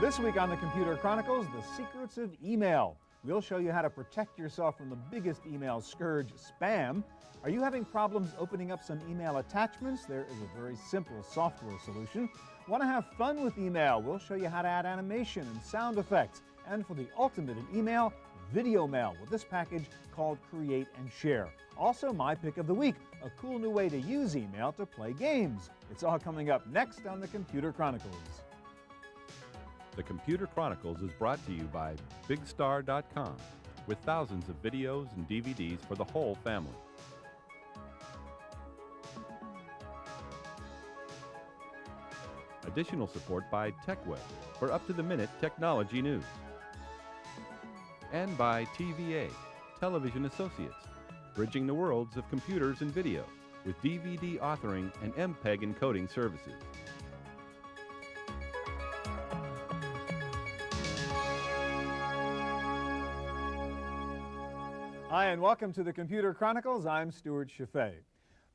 This week on the Computer Chronicles, the secrets of email. We'll show you how to protect yourself from the biggest email scourge, spam. Are you having problems opening up some email attachments? There is a very simple software solution. Want to have fun with email? We'll show you how to add animation and sound effects. And for the ultimate in email, video mail with this package called Create and Share. Also, my pick of the week, a cool new way to use email to play games. It's all coming up next on the Computer Chronicles. The Computer Chronicles is brought to you by BigStar.com, with thousands of videos and DVDs for the whole family. Additional support by TechWeb for up-to-the-minute technology news. And by TVA, Television Associates, bridging the worlds of computers and video with DVD authoring and MPEG encoding services. Hi, and welcome to the Computer Chronicles. I'm Stewart Cheifet.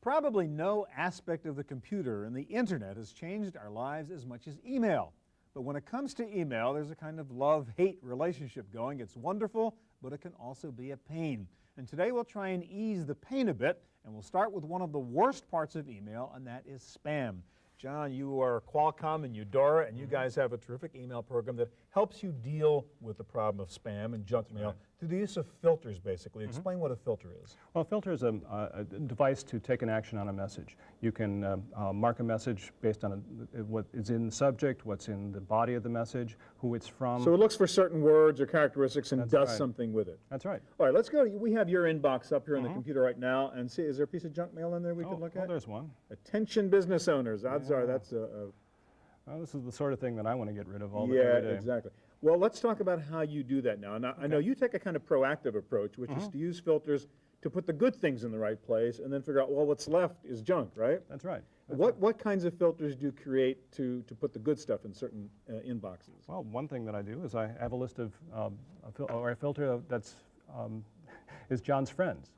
Probably no aspect of the computer and the internet has changed our lives as much as email. But when it comes to email, there's a kind of love-hate relationship going. It's wonderful, but it can also be a pain. And today we'll try and ease the pain a bit, and we'll start with one of the worst parts of email, and that is spam. John, you are Qualcomm and Eudora, and you guys have a terrific email program that helps you deal with the problem of spam and junk mail through the use of filters, basically. Explain what a filter is. Well, a filter is a device to take an action on a message. You can mark a message based on what is in the subject, what's in the body of the message, who it's from. So it looks for certain words or characteristics and does something with it. That's right. All right, let's go. We have your inbox up here on the computer right now, and see, is there a piece of junk mail in there we can look at? Oh, there's one. Attention business owners. Odds are that's well, this is the sort of thing that I want to get rid of all the every day. Exactly. Well, let's talk about how you do that now. Now, I know you take a kind of proactive approach, which is to use filters to put the good things in the right place and then figure out, well, what's left is junk, right? That's right. What kinds of filters do you create to put the good stuff in certain inboxes? Well, one thing that I do is I have a list of, or a filter that's is John's friends.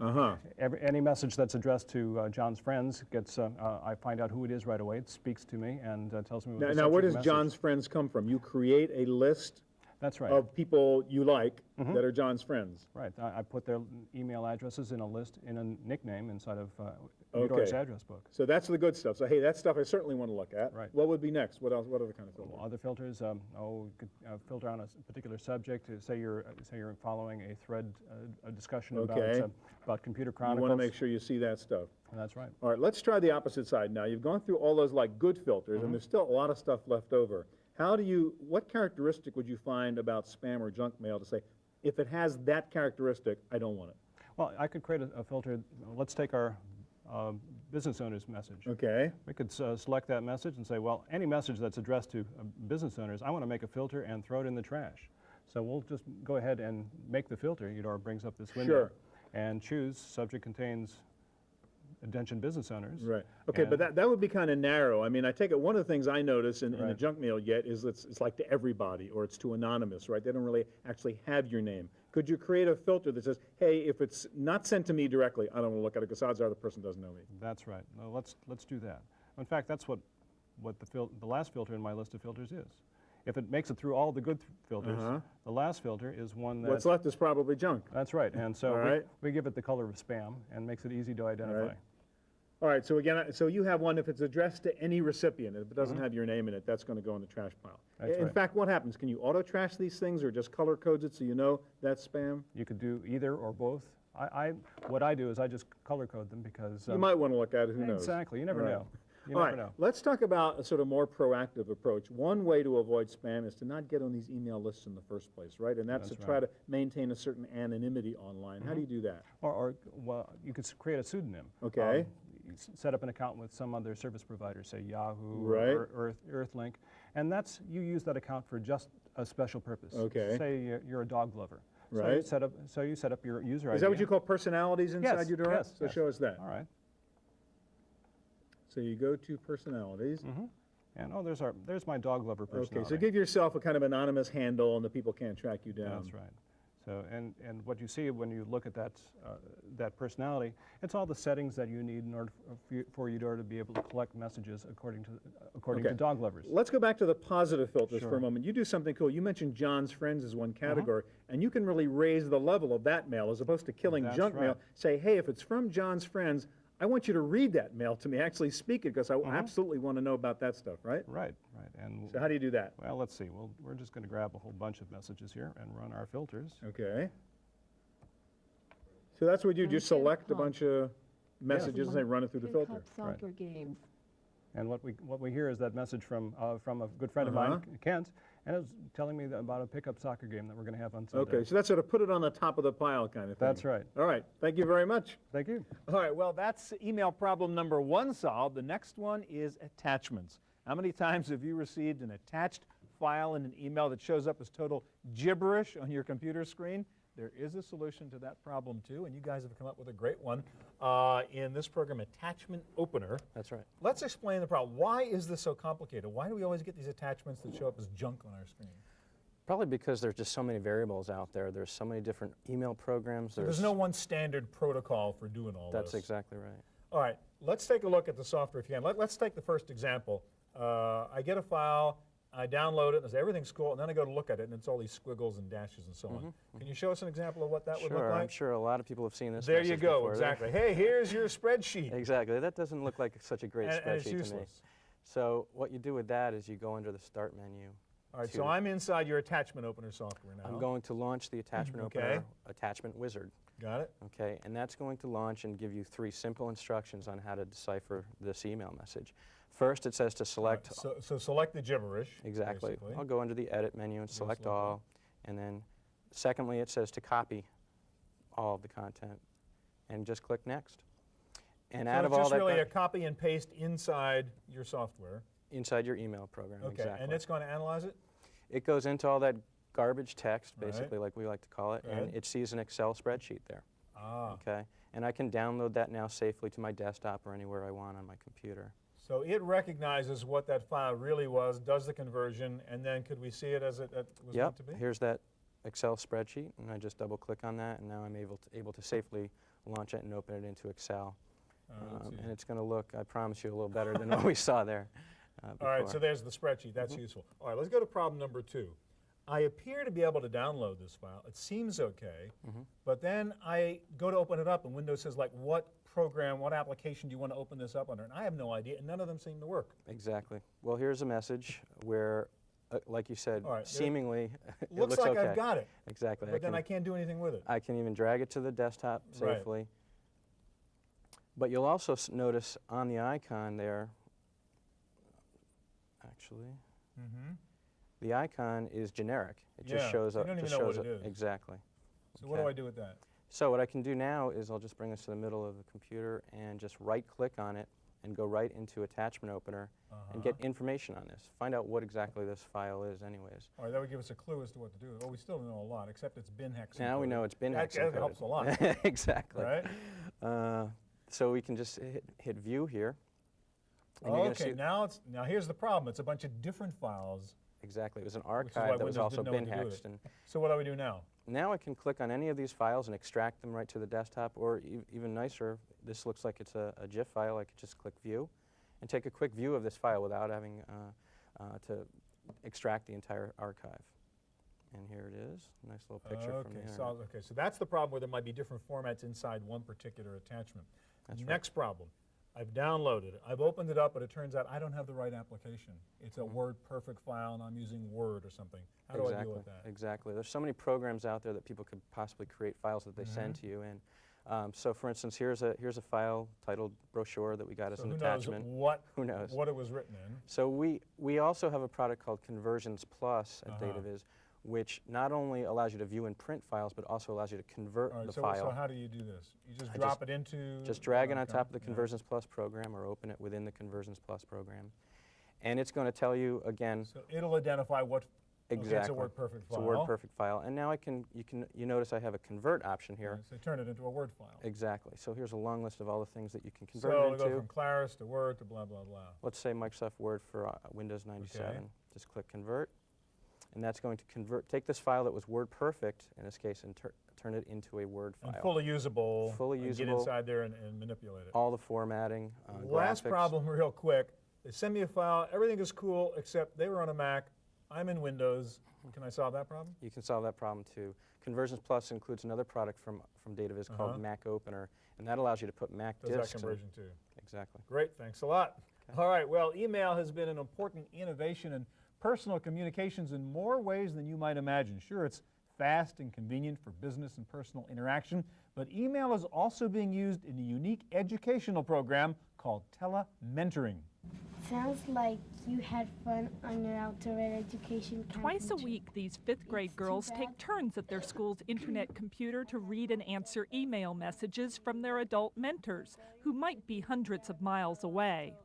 Any message that's addressed to John's friends gets, I find out who it is right away. It speaks to me and tells me what Now, where does John's friends come from? You create a list That's right. of people you like that are John's friends. Right. I put their email addresses in a list, in a nickname inside of Eudora's address book. So that's the good stuff. So, hey, that stuff I certainly want to look at. Right. What would be next? What else? What other kind of filters? Well, other filters, you could filter on a particular subject. Say you're following a thread, a discussion about Computer Chronicles. You want to make sure you see that stuff. That's right. All right, let's try the opposite side now. You've gone through all those like good filters, and there's still a lot of stuff left over. What characteristic would you find about spam or junk mail to say, if it has that characteristic, I don't want it? Well, I could create a filter. Let's take our business owner's message. Okay. We could select that message and say, well, any message that's addressed to business owners, I want to make a filter and throw it in the trash. So we'll just go ahead and make the filter. Eudora brings up this window. And choose subject contains attention business owners. Right. Okay, but that would be kind of narrow. I mean, I take it one of the things I notice in the junk mail is it's like to everybody, or it's to anonymous, right? They don't really actually have your name. Could you create a filter that says, hey, if it's not sent to me directly, I don't want to look at it because odds are the person doesn't know me? That's right. Well, let's do that. In fact, that's what the last filter in my list of filters is. If it makes it through all the good filters, the last filter is one that... What's left is probably junk. That's right. And so we give it the color of spam and makes it easy to identify. All right, so again, so you have one, if it's addressed to any recipient, if it doesn't have your name in it, that's going to go in the trash pile. In fact, what happens? Can you auto-trash these things or just color codes it so you know that's spam? You could do either or both. What I do is I just color code them because... you might want to look at it, who knows? Exactly, you never know. All right, let's talk about a sort of more proactive approach. One way to avoid spam is to not get on these email lists in the first place, right? And that's to try to maintain a certain anonymity online. How do you do that? Well, you could create a pseudonym. Okay. You set up an account with some other service provider, say Yahoo or Earthlink, and you use that account for just a special purpose. Okay. Say you're a dog lover. Right. So you set up your user ID. Is that what you call personalities inside Eudora? Yes. So show us that. All right. So you go to personalities. And there's my dog lover personality. Okay, so give yourself a kind of anonymous handle and the people can't track you down. That's right. So, and what you see when you look at that, that personality, it's all the settings that you need in order for you to be able to collect messages according to dog lovers. Let's go back to the positive filters Sure. for a moment. You do something cool. You mentioned John's Friends as one category, and you can really raise the level of that mail as opposed to killing That's junk mail. right. Say, hey, if it's from John's Friends, I want you to read that mail to me, actually speak it, because I absolutely want to know about that stuff, right? Right, right. And So how do you do that? well, let's see. We're just going to grab a whole bunch of messages here and run our filters. Okay. So that's what you do, select a bunch of messages and then run it through the filter. Soccer games. And what we hear is that message from a good friend of mine, Kent, and it was telling me about a pickup soccer game that we're going to have on Sunday. Okay, so that's sort of put it on the top of the pile kind of thing. That's right. All right, thank you very much. Thank you. All right, well, that's email problem number 1 solved. The next one is attachments. How many times have you received an attached file in an email that shows up as total gibberish on your computer screen? There is a solution to that problem too, and you guys have come up with a great one in this program, Attachment Opener. That's right. Let's explain the problem. Why is this so complicated? Why do we always get these attachments that show up as junk on our screen? Probably because there's just so many variables out there. There's so many different email programs. So there's no one standard protocol for doing all this. That's exactly right. All right, let's take a look at the software if you can. Let's take the first example. I get a file, I download it, and I say everything's cool, and then I go to look at it, and it's all these squiggles and dashes and so on. Can you show us an example of what that would look like? I'm sure a lot of people have seen this. There you message go, before. exactly. Hey, here's your spreadsheet. Exactly. That doesn't look like such a great And spreadsheet it's to me. useless. So what you do with that is you go under the Start menu. All right, so I'm inside your attachment opener software now. I'm going to launch the attachment opener, attachment wizard. Got it. Okay, and that's going to launch and give you 3 simple instructions on how to decipher this email message. First, it says to select. So select the gibberish. Exactly. Basically. I'll go under the Edit menu and select all. And then, secondly, it says to copy all of the content. And just click Next. And out of all that. It's just really a copy and paste inside your software. Inside your email program, okay. exactly. And it's going to analyze it? It goes into all that garbage text, basically, like we like to call it, and it sees an Excel spreadsheet there. Okay. And I can download that now safely to my desktop or anywhere I want on my computer. So it recognizes what that file really was, does the conversion, and then could we see it as it was meant to be? Here's that Excel spreadsheet, and I just double-click on that, and now I'm able to safely launch it and open it into Excel. And it's going to look, I promise you, a little better than what we saw there before. All right, so there's the spreadsheet. That's useful. All right, let's go to problem number 2. I appear to be able to download this file. It seems okay, but then I go to open it up, and Windows says, like, what program, what application do you want to open this up under? And I have no idea, and none of them seem to work. Exactly. Well, here's a message where, like you said, right, seemingly it looks like okay. I've got it. Exactly. But then I can't do anything with it. I can even drag it to the desktop safely. Right. But you'll also notice on the icon there, actually, the icon is generic. It just shows up. You don't even know what it is. Exactly. So what do I do with that? So what I can do now is I'll just bring this to the middle of the computer and just right-click on it and go right into Attachment Opener and get information on this. Find out what exactly this file is anyways. All right, that would give us a clue as to what to do. Well, we still don't know a lot, except it's bin hex. Now we know it's bin hex. That helps a lot. Exactly. Right? So we can just hit View here. And Okay, now here's the problem. It's a bunch of different files. Exactly. It was an archive that was also bin hexed. So what do we do now? Now I can click on any of these files and extract them right to the desktop, or even nicer, this looks like it's a GIF file. I could just click View and take a quick view of this file without having to extract the entire archive. And here it is, nice little picture from the internet. Okay, so that's the problem where there might be different formats inside one particular attachment. That's right. Next problem. I've downloaded it. I've opened it up, but it turns out I don't have the right application. It's a WordPerfect file, and I'm using Word or something. How do I deal with that? Exactly. There's so many programs out there that people could possibly create files that they send to you. And so, for instance, here's a file titled Brochure that we got as an attachment. Who knows what it was written in? So we also have a product called Conversions Plus at deVries, which not only allows you to view and print files, but also allows you to convert the file. So how do you do this? You just drop it into... Just drag it on top of the Conversions Plus program or open it within the Conversions Plus program. And it's going to tell you, again... So it'll identify what... Exactly. It's a WordPerfect file. It's a WordPerfect file. And now you notice I have a convert option here. Right, so turn it into a Word file. Exactly. So here's a long list of all the things that you can convert it into. So go from Claris to Word to blah, blah, blah. Let's say Microsoft Word for Windows 97. Okay. Just click Convert. And that's going to take this file that was Word perfect, in this case, and turn it into a Word file. And fully usable. Fully usable. Get inside there and manipulate it. All the formatting, Last graphics. problem real quick. They send me a file, everything is cool, except they were on a Mac, I'm in Windows. Can I solve that problem? You can solve that problem too. Conversions Plus includes another product from deVries called Mac Opener, and that allows you to put Mac disks. Does that conversion too? Exactly. Great, thanks a lot. Okay. All right, well, email has been an important innovation in personal communications in more ways than you might imagine. Sure, it's fast and convenient for business and personal interaction, but email is also being used in a unique educational program called telementoring. Sounds like you had fun on your outdoor education camp. Twice a week, these fifth-grade girls take turns at their school's internet computer to read and answer email messages from their adult mentors, who might be hundreds of miles away.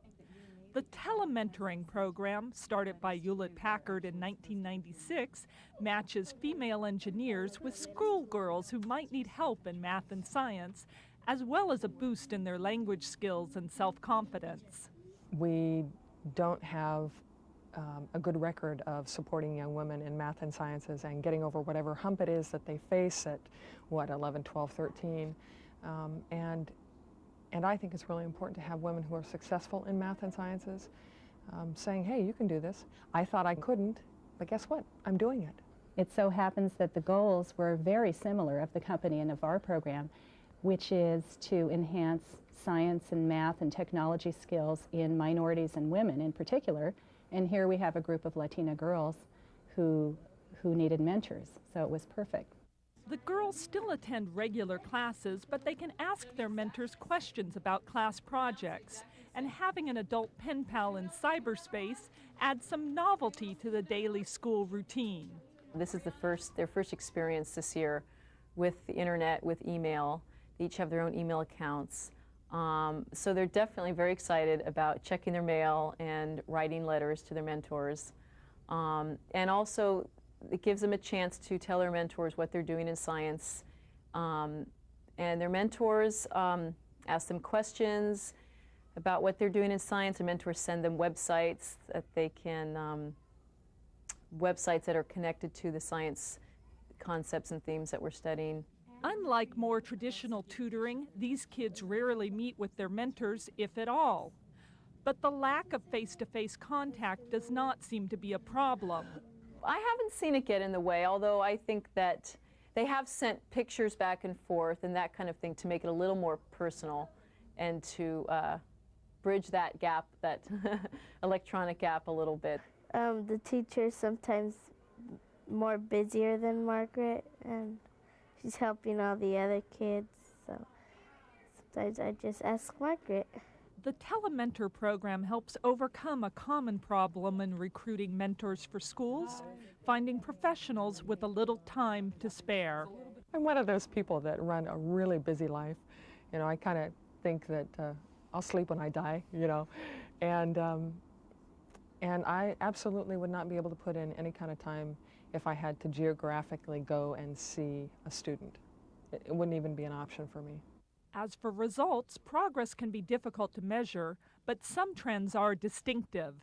The telementoring program, started by Hewlett-Packard in 1996, matches female engineers with schoolgirls who might need help in math and science, as well as a boost in their language skills and self-confidence. We don't have a good record of supporting young women in math and sciences and getting over whatever hump it is that they face at, 11, 12, 13. And I think it's really important to have women who are successful in math and sciences saying, hey, you can do this. I thought I couldn't, but guess what? I'm doing it. It so happens that the goals were very similar of the company and of our program, which is to enhance science and math and technology skills in minorities and women in particular. And here we have a group of Latina girls who needed mentors, so it was perfect. The girls still attend regular classes, but they can ask their mentors questions about class projects. And having an adult pen pal in cyberspace adds some novelty to the daily school routine. This is their first experience this year with the internet, with email. They each have their own email accounts. So they're definitely very excited about checking their mail and writing letters to their mentors. And also, it gives them a chance to tell their mentors what they're doing in science. And their mentors ask them questions about what they're doing in science. Their mentors send them websites that they can, websites that are connected to the science concepts and themes that we're studying. Unlike more traditional tutoring, these kids rarely meet with their mentors, if at all. But the lack of face-to-face contact does not seem to be a problem. I haven't seen it get in the way, although I think that they have sent pictures back and forth and that kind of thing to make it a little more personal and to bridge that gap, that electronic gap a little bit. The teacher's sometimes more busier than Margaret, and she's helping all the other kids, so sometimes I just ask Margaret. The Telementor program helps overcome a common problem in recruiting mentors for schools, finding professionals with a little time to spare. I'm one of those people that run a really busy life. You know, I kind of think that I'll sleep when I die, you know, and I absolutely would not be able to put in any kind of time if I had to geographically go and see a student. It wouldn't even be an option for me. As for results, progress can be difficult to measure, but some trends are distinctive.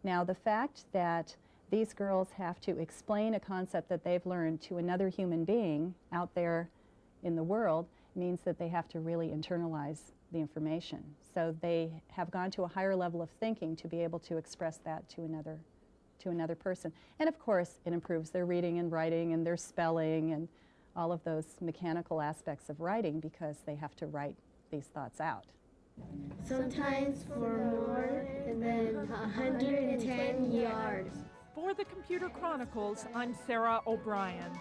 Now, the fact that these girls have to explain a concept that they've learned to another human being out there in the world means that they have to really internalize the information. So they have gone to a higher level of thinking to be able to express that to another person. And of course, it improves their reading and writing and their spelling and all of those mechanical aspects of writing because they have to write these thoughts out. Sometimes for more than 110 yards. For the Computer Chronicles, I'm Sarah O'Brien.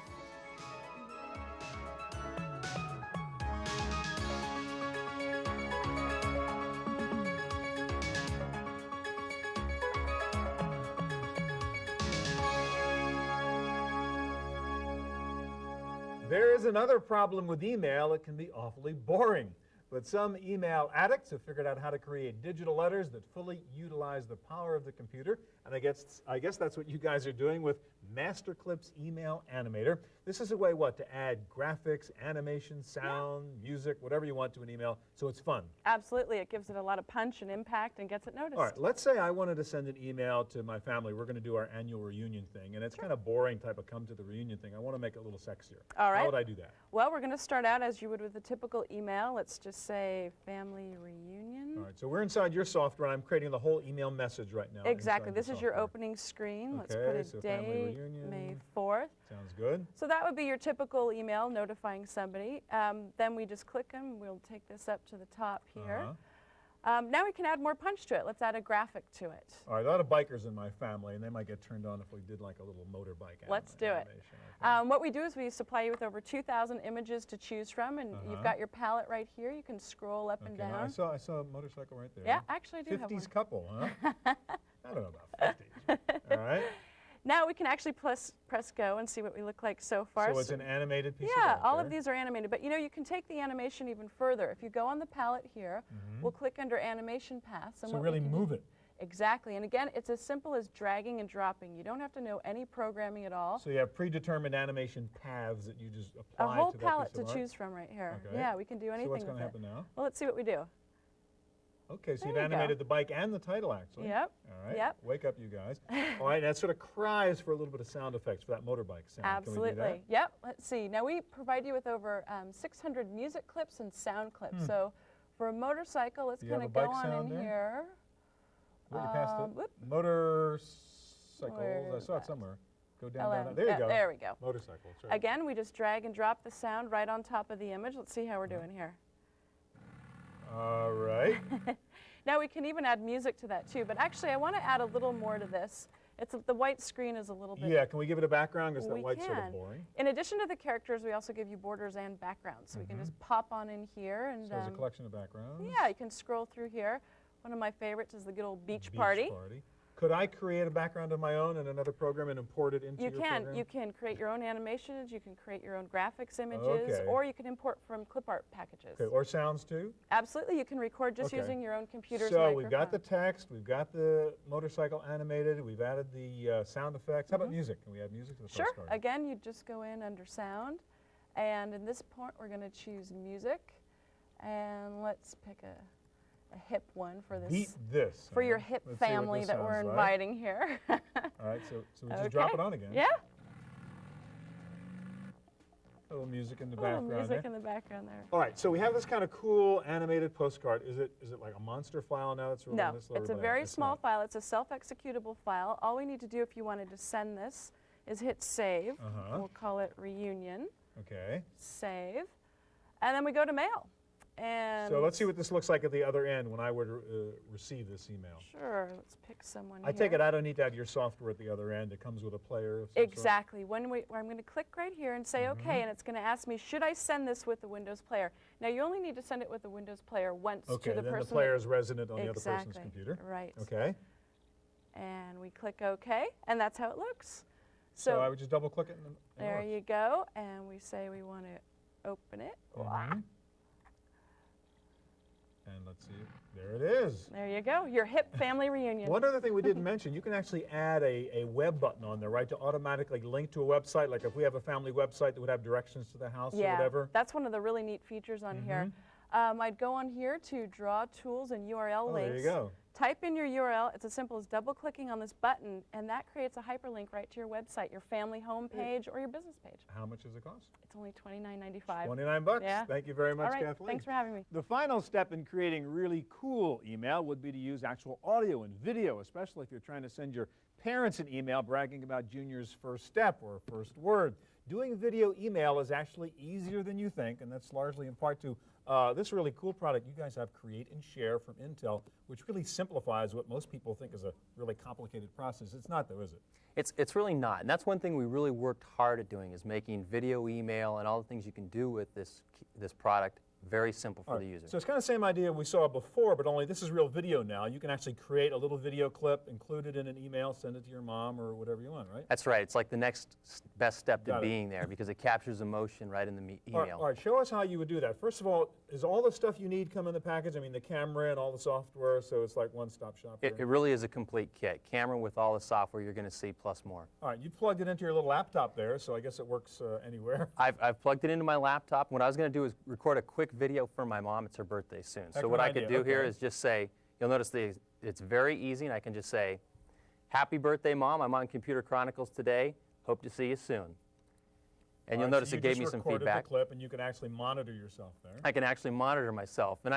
There is another problem with email. It can be awfully boring. But some email addicts have figured out how to create digital letters that fully utilize the power of the computer. And I guess that's what you guys are doing with MasterClip's Email Animator. This is a way, to add graphics, animation, sound, music, whatever you want to an email, so it's fun. Absolutely. It gives it a lot of punch and impact and gets it noticed. All right, let's say I wanted to send an email to my family. We're going to do our annual reunion thing, and it's kind of boring type of come to the reunion thing. I want to make it a little sexier. All right. How would I do that? Well, we're going to start out as you would with a typical email. Let's just say family reunion. All right, so we're inside your software. I'm creating the whole email message right now. Exactly. This is your opening screen. Let's put a date, May 4th. Sounds good. So that would be your typical email notifying somebody. Then we just click them. We'll take this up to the top here. Now we can add more punch to it. Let's add a graphic to it. All right, a lot of bikers in my family, and they might get turned on if we did like a little motorbike Let's do it. Okay. What we do is we supply you with over 2,000 images to choose from, and you've got your palette right here. You can scroll up and down. I saw a motorcycle right there. Yeah, actually I do have one. 50s couple, huh? I don't know about 50s. All right. Now we can actually press go and see what we look like so far. So it's an animated piece of art all there. of these are animated, but you can take the animation even further. If you go on the palette here, we'll click under animation paths. And so really move it. Exactly, and again, it's as simple as dragging and dropping. You don't have to know any programming at all. So you have predetermined animation paths that you just apply to a whole that palette piece of to art? choose from right here. Okay. Yeah, we can do anything So what's with going to happen now? Well, let's see what we do. Okay, so There you've you animated the bike and the title, actually. Yep. All right. Yep. Wake up, you guys. All right, that sort of cries for a little bit of sound effects for that motorbike sound. Absolutely. Can we do that? Yep. Let's see. Now we provide you with over 600 music clips and sound clips. So for a motorcycle, let's kind of go on in here. Where you passed it? Whoop. Motorcycles. I saw it somewhere. Go down. There you go. There we go. Motorcycle. That's right. Again, we just drag and drop the sound right on top of the image. Let's see how we're doing here. All right. Now we can even add music to that too, but actually I want to add a little more to this. The white screen is a little bit... Yeah, can we give it a background? Because that we white's can. sort of boring. In addition to the characters, we also give you borders and backgrounds. So we can just pop on in here. And, so there's a collection of backgrounds? Yeah, you can scroll through here. One of my favorites is the good old beach party. Could I create a background of my own in another program and import it into your program? You can create your own animations, you can create your own graphics images, or you can import from clip art packages. Okay, or sounds too? Absolutely, you can record just using your own computer's So microphone. we've got the text, we've got the motorcycle animated, we've added the sound effects. How about music? Can we add music to the postcard? Sure, again, you just go in under sound, and in this point we're going to choose music, and let's pick a hip one for this. Beat this. For your hip family that we're inviting here. All right, so we just drop it on again. Yeah. A little music in the background. Music in the background there. All right, so we have this kind of cool animated postcard. Is it like a monster file now? That's no, it's a very small file. It's a self-executable file. All we need to do if you wanted to send this is hit save. We'll call it reunion. Okay. Save. And then we go to mail. And so let's see what this looks like at the other end when I would receive this email. Sure, let's pick someone I take it I don't need to have your software at the other end. It comes with a player of some Exactly. Sort? I'm going to click right here and say OK, and it's going to ask me, should I send this with the Windows player? Now, you only need to send it with the Windows player once to the person. Okay, then the player is resident on the other person's computer. Right. Okay. And we click OK, and that's how it looks. So I would just double click it. There you go, and we say we want to open it. And let's see, there it is. There you go, your hip family reunion. One other thing we didn't mention, you can actually add a web button on there, right, to automatically link to a website. Like if we have a family website that would have directions to the house or whatever. That's one of the really neat features on here. I'd go on here to draw tools and URL links. There you go. Type in your URL. It's as simple as double-clicking on this button, and that creates a hyperlink right to your website, your family homepage, or your business page. How much does it cost? It's only $29.95. $29. Yeah. Thank you very much, All right. Kathleen. Thanks for having me. The final step in creating really cool email would be to use actual audio and video, especially if you're trying to send your parents an email bragging about Junior's first step or first word. Doing video email is actually easier than you think, and that's largely in part to this really cool product you guys have, Create and Share from Intel, which really simplifies what most people think is a really complicated process. It's not, though, is it? It's really not, and that's one thing we really worked hard at doing, is making video email and all the things you can do with this product Very simple for the user. So it's kind of the same idea we saw before, but only this is real video now. You can actually create a little video clip, include it in an email, send it to your mom or whatever you want, right? That's right. It's like the next best step to being there because it captures emotion right in the email. All right, show us how you would do that. First of all, is all the stuff you need come in the package? I mean, the camera and all the software, so it's like one-stop shop? It really is a complete kit. Camera with all the software you're going to see plus more. All right, you plugged it into your little laptop there, so I guess it works anywhere. I've plugged it into my laptop. What I was going to do is record a quick video for my mom. It's her birthday soon. So what I could do here is just say, you'll notice it's very easy, and I can just say, happy birthday, Mom. I'm on Computer Chronicles today. Hope to see you soon. And you'll notice it gave me some feedback. You just recorded the clip, and you can actually monitor yourself there. I can actually monitor myself. And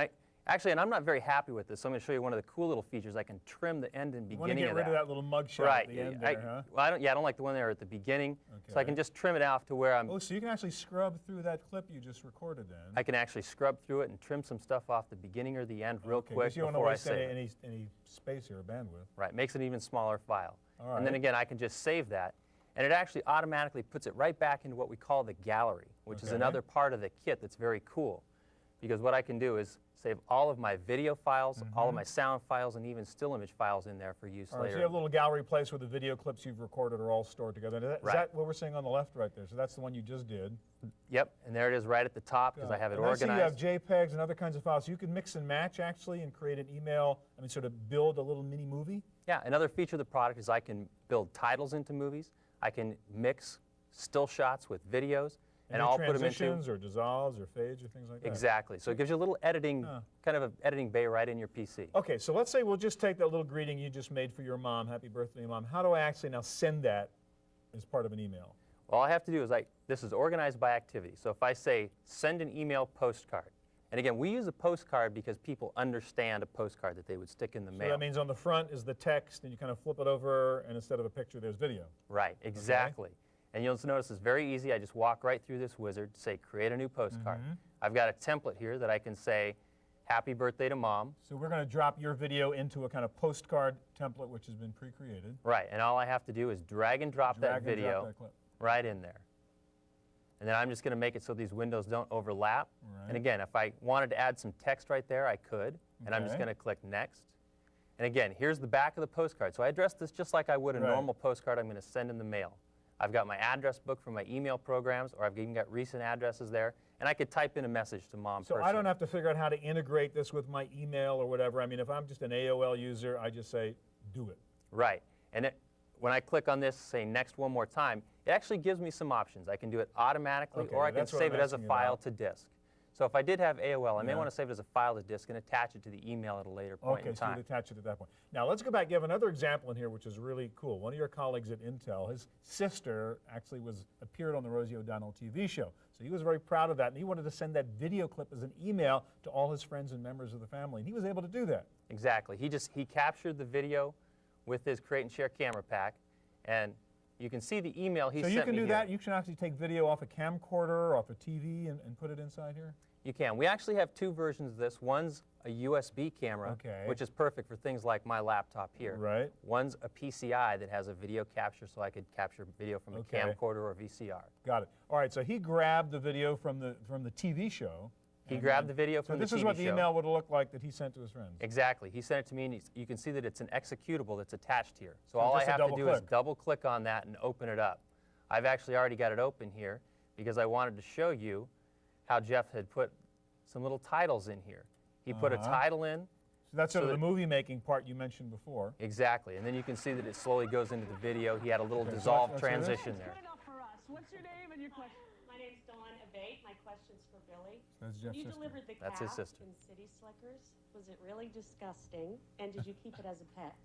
I'm not very happy with this, so I'm going to show you one of the cool little features. I can trim the end and beginning of that. You want to get rid of that little mug shot at the end there, huh? Well, I don't like the one there at the beginning, so I can just trim it off to where I'm... Oh, so you can actually scrub through that clip you just recorded then. I can actually scrub through it and trim some stuff off the beginning or the end real quick you don't before I waste save it. any space or bandwidth. Right, makes an even smaller file. All right. And then again, I can just save that, and it actually automatically puts it right back into what we call the gallery, which is another part of the kit that's very cool. Because what I can do is save all of my video files, all of my sound files, and even still image files in there for use later. So you have a little gallery place where the video clips you've recorded are all stored together. Is that what we're seeing on the left right there? So that's the one you just did. Yep, and there it is right at the top because I have it organized. I see you have JPEGs and other kinds of files. So you can mix and match actually and create an email, sort of build a little mini movie? Yeah, another feature of the product is I can build titles into movies. I can mix still shots with videos. And I'll put them into transitions or dissolves or fades or things like that. Exactly. So it gives you a little editing, kind of an editing bay right in your PC. Okay, so let's say we'll just take that little greeting you just made for your mom, happy birthday, Mom. How do I actually now send that as part of an email? All I have to do is this is organized by activity. So if I say send an email postcard, and again, we use a postcard because people understand a postcard that they would stick in the mail. So that means on the front is the text, and you kind of flip it over, and instead of a picture, there's video. Right, exactly. Okay. And you'll notice it's very easy. I just walk right through this wizard, say create a new postcard. I've got a template here that I can say happy birthday to Mom. So we're going to drop your video into a kind of postcard template which has been pre-created. Right, and all I have to do is drag and drop that video right in there. And then I'm just going to make it so these windows don't overlap. Right. And again, if I wanted to add some text right there, I could. And I'm just going to click next. And again, here's the back of the postcard. So I address this just like I would a normal postcard I'm going to send in the mail. I've got my address book from my email programs, or I've even got recent addresses there, and I could type in a message to Mom personally. So I don't have to figure out how to integrate this with my email or whatever. I mean, if I'm just an AOL user, I just say, do it. Right. And when I click on this, say next one more time, it actually gives me some options. I can do it automatically, or I can save it as a file to disk. So if I did have AOL, I may want to save it as a file to disk and attach it to the email at a later point in time. Okay, so you attach it at that point. Now let's go back. You have another example in here which is really cool. One of your colleagues at Intel, his sister actually appeared on the Rosie O'Donnell TV show. So he was very proud of that, and he wanted to send that video clip as an email to all his friends and members of the family, and he was able to do that. Exactly. He captured the video with his Create and Share camera pack, and you can see the email he sent me. So you can do that? You can actually take video off a camcorder, off a TV, and put it inside here? You can. We actually have two versions of this. One's a USB camera, which is perfect for things like my laptop here. Right. One's a PCI that has a video capture, so I could capture video from a camcorder or VCR. Got it. All right, so he grabbed the video from the TV show. He grabbed the video from the TV show. So this is what the email would look like that he sent to his friends. Exactly. He sent it to me, and you can see that it's an executable that's attached here. So all I have to do is double-click on that and open it up. I've actually already got it open here because I wanted to show you how Jeff had put some little titles in here. He put a title in. So that's sort of the movie-making part you mentioned before. Exactly. And then you can see that it slowly goes into the video. He had a little dissolved transition there. What's your name and your question? My name's Dawn Abate. My question's for Billy. That's Jeff's sister. You delivered the That's his cow sister. in City Slickers. Was it really disgusting? And did you keep it as a pet?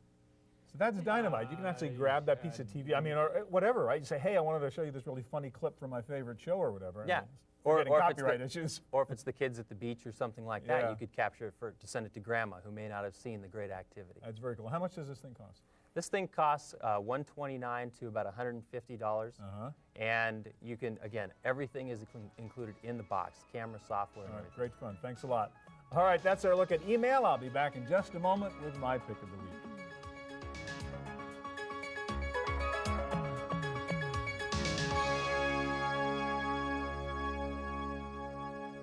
So that's dynamite. You can actually grab that piece of TV, I mean, or whatever, right? You say, hey, I wanted to show you this really funny clip from my favorite show or whatever. Yeah. Or copyright issues. Or if it's the kids at the beach or something like that, you could capture it to send it to Grandma, who may not have seen the great activity. That's very cool. How much does this thing cost? This thing costs $129 to about $150. And you can, again, everything is included in the box, camera, software, and everything. Great fun. Thanks a lot. All right, that's our look at email. I'll be back in just a moment with my pick of the week.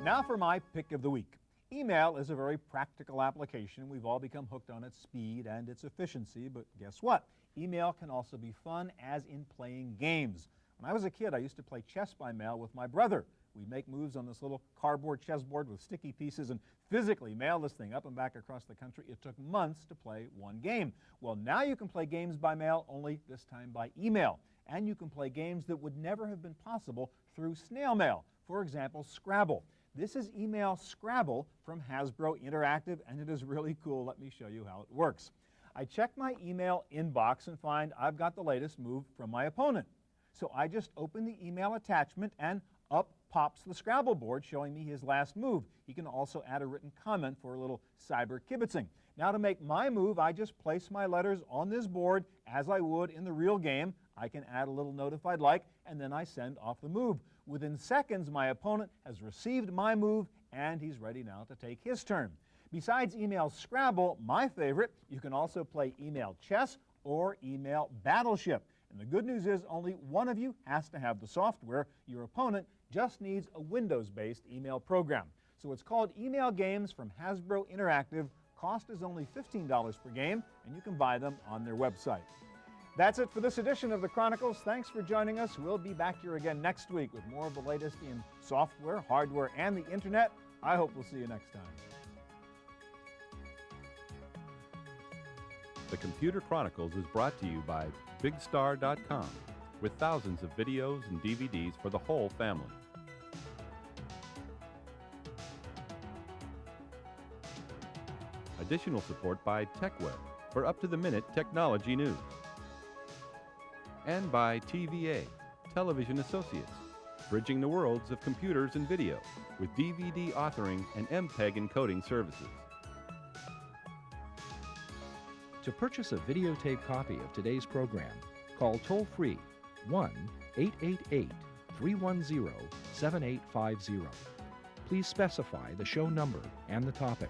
Now Now for my pick of the week. Email is a very practical application. We've all become hooked on its speed and its efficiency, but guess what? Email can also be fun, as in playing games. When I was a kid, I used to play chess by mail with my brother. We'd make moves on this little cardboard chessboard with sticky pieces and physically mail this thing up and back across the country. It took months to play one game. Well, now you can play games by mail, only this time by email. And you can play games that would never have been possible through snail mail. For example, Scrabble. This is Email Scrabble from Hasbro Interactive, and it is really cool. Let me show you how it works. I check my email inbox and find I've got the latest move from my opponent. So I just open the email attachment, and up pops the Scrabble board showing me his last move. He can also add a written comment for a little cyber kibitzing. Now to make my move, I just place my letters on this board as I would in the real game. I can add a little note if I'd like, and then I send off the move. Within seconds, my opponent has received my move, and he's ready now to take his turn. Besides Email Scrabble, my favorite, you can also play Email Chess or Email Battleship. And the good news is only one of you has to have the software. Your opponent just needs a Windows-based email program. So it's called Email Games from Hasbro Interactive. Cost is only $15 per game, and you can buy them on their website. That's it for this edition of the Chronicles. Thanks for joining us. We'll be back here again next week with more of the latest in software, hardware, and the Internet. I hope we'll see you next time. The Computer Chronicles is brought to you by BigStar.com, with thousands of videos and DVDs for the whole family. Additional support by TechWeb for up-to-the-minute technology news. And by TVA, Television Associates, bridging the worlds of computers and video with DVD authoring and MPEG encoding services. To purchase a videotape copy of today's program, call toll-free 1-888-310-7850. Please specify the show number and the topic.